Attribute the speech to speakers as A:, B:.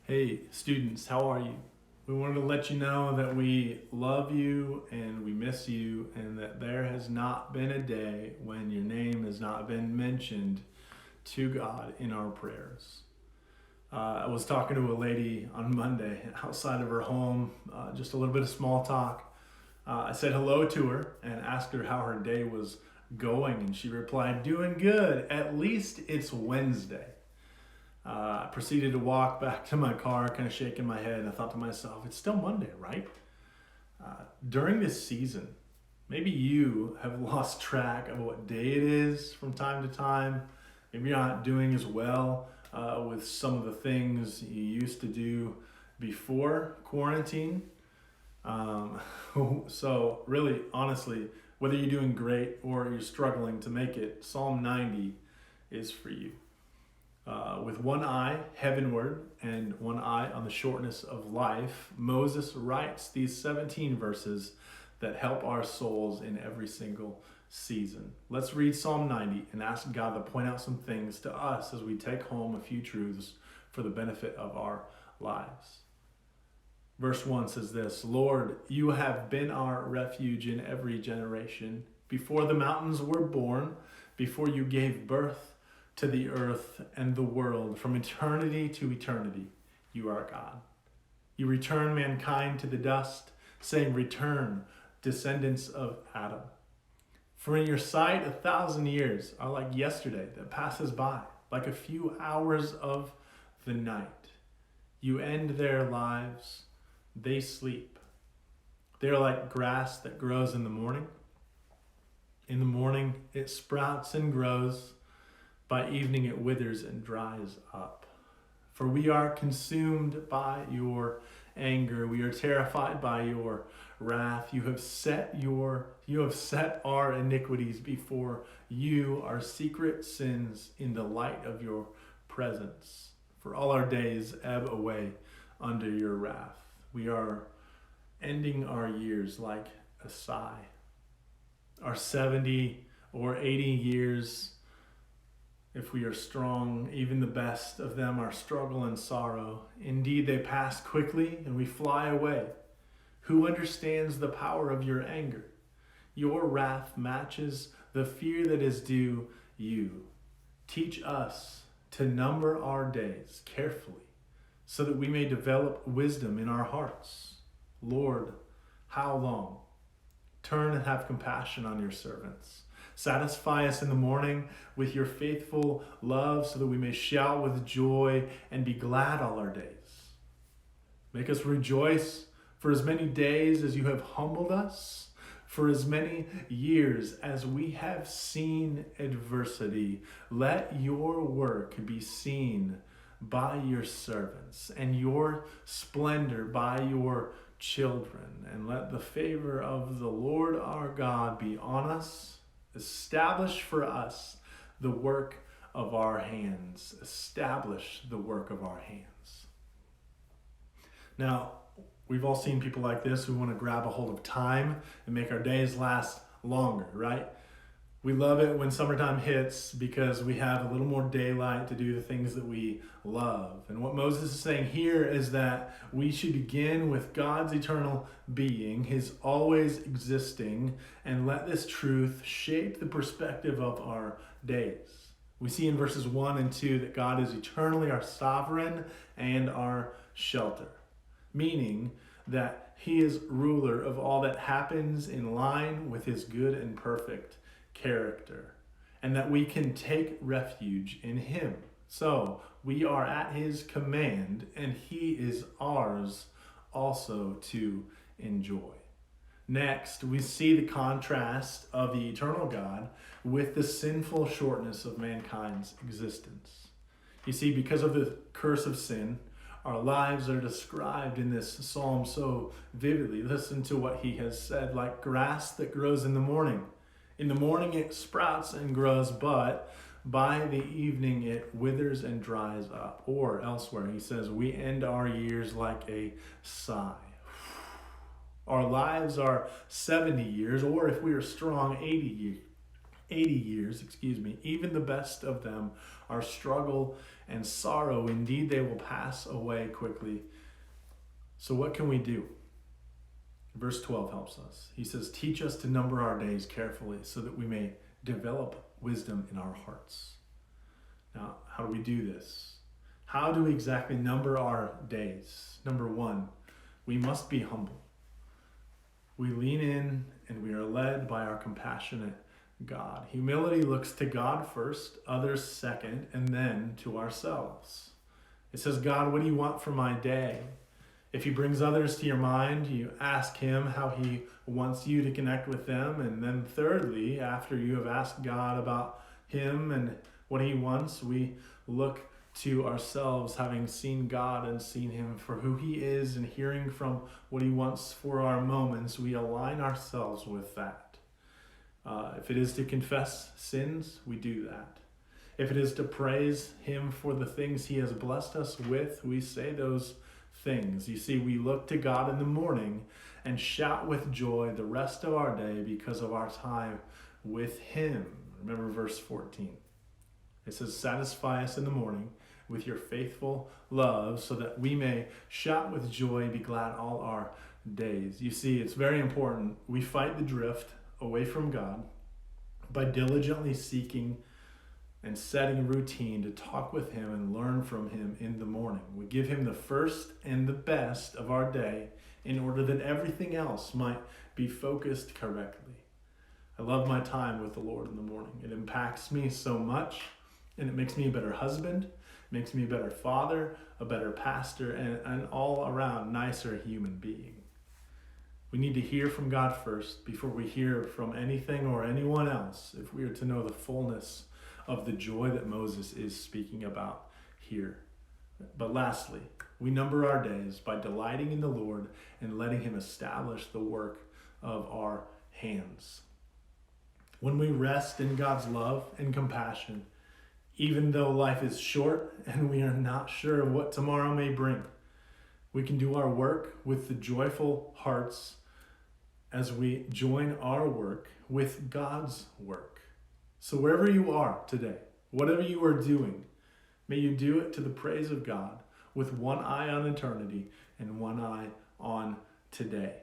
A: Hey, students, how are you? We wanted to let you know that we love you and we miss you, and that there has not been a day when your name has not been mentioned to God in our prayers. I was talking to a lady on Monday outside of her home, just a little bit of small talk. I said hello to her and asked her how her day was going, and she replied, "Doing good. At least it's Wednesday." I proceeded to walk back to my car, kind of shaking my head, and I thought to myself, it's still Monday, right? During this season, maybe you have lost track of what day it is from time to time. Maybe you're not doing as well with some of the things you used to do before quarantine. Um, so, really, honestly, whether you're doing great or you're struggling to make it, Psalm 90 is for you. With one eye heavenward and one eye on the shortness of life, Moses writes these 17 verses that help our souls in every single season. Let's read Psalm 90 and ask God to point out some things to us as we take home a few truths for the benefit of our lives. Verse 1 says this: Lord, you have been our refuge in every generation. Before the mountains were born, before you gave birth to the earth and the world, from eternity to eternity, you are God. You return mankind to the dust, saying, "Return, descendants of Adam." For in your sight, 1,000 years are like yesterday that passes by, like a few hours of the night. You end their lives, they sleep. They are like grass that grows in the morning. In the morning, it sprouts and grows. By evening, it withers and dries up. For we are consumed by your anger. We are terrified by your wrath. You have set our iniquities before you, our secret sins, in the light of your presence. For all our days ebb away under your wrath. We are ending our years like a sigh. Our 70 or 80 years, if we are strong, even the best of them are struggle and sorrow. Indeed, they pass quickly and we fly away. Who understands the power of your anger? Your wrath matches the fear that is due you. Teach us to number our days carefully so that we may develop wisdom in our hearts. Lord, how long? Turn and have compassion on your servants. Satisfy us in the morning with your faithful love so that we may shout with joy and be glad all our days. Make us rejoice for as many days as you have humbled us, for as many years as we have seen adversity. Let your work be seen by your servants and your splendor by your children. And let the favor of the Lord our God be on us. Establish for us the work of our hands. Establish the work of our hands. Now, we've all seen people like this who want to grab a hold of time and make our days last longer, right? We love it when summertime hits because we have a little more daylight to do the things that we love. And what Moses is saying here is that we should begin with God's eternal being, his always existing, and let this truth shape the perspective of our days. We see in verses 1 and 2 that God is eternally our sovereign and our shelter, meaning that he is ruler of all that happens in line with his good and perfect character, and that we can take refuge in him. So we are at his command, and he is ours also to enjoy. Next, we see the contrast of the eternal God with the sinful shortness of mankind's existence. You see, because of the curse of sin, our lives are described in this psalm so vividly. Listen to what he has said: like grass that grows in the morning. In the morning it sprouts and grows, but by the evening it withers and dries up. Or elsewhere he says, we end our years like a sigh. Our lives are 70 years, or if we are strong, 80 80 years, even the best of them are struggle and sorrow. Indeed, they will pass away quickly. So what can we do? Verse 12 helps us. He says, teach us to number our days carefully so that we may develop wisdom in our hearts. Now, how do we do this? How do we exactly number our days? Number one, we must be humble. We lean in and we are led by our compassionate God. Humility looks to God first, others second, and then to ourselves. It says, God, what do you want for my day? If he brings others to your mind, you ask him how he wants you to connect with them. And then thirdly, after you have asked God about him and what he wants, we look to ourselves, having seen God and seen him for who he is and hearing from what he wants for our moments, we align ourselves with that. If it is to confess sins, we do that. If it is to praise him for the things he has blessed us with, we say those things. You see, we look to God in the morning and shout with joy the rest of our day because of our time with him. Remember verse 14. It says, satisfy us in the morning with your faithful love so that we may shout with joy and be glad all our days. You see, it's very important. We fight the drift away from God by diligently seeking and setting a routine to talk with him and learn from him in the morning. We give him the first and the best of our day in order that everything else might be focused correctly. I love my time with the Lord in the morning. It impacts me so much, and it makes me a better husband, makes me a better father, a better pastor, and an all-around nicer human being. We need to hear from God first before we hear from anything or anyone else if we are to know the fullness of the joy that Moses is speaking about here. But lastly, we number our days by delighting in the Lord and letting him establish the work of our hands. When we rest in God's love and compassion, even though life is short and we are not sure of what tomorrow may bring, we can do our work with the joyful hearts as we join our work with God's work. So wherever you are today, whatever you are doing, may you do it to the praise of God with one eye on eternity and one eye on today.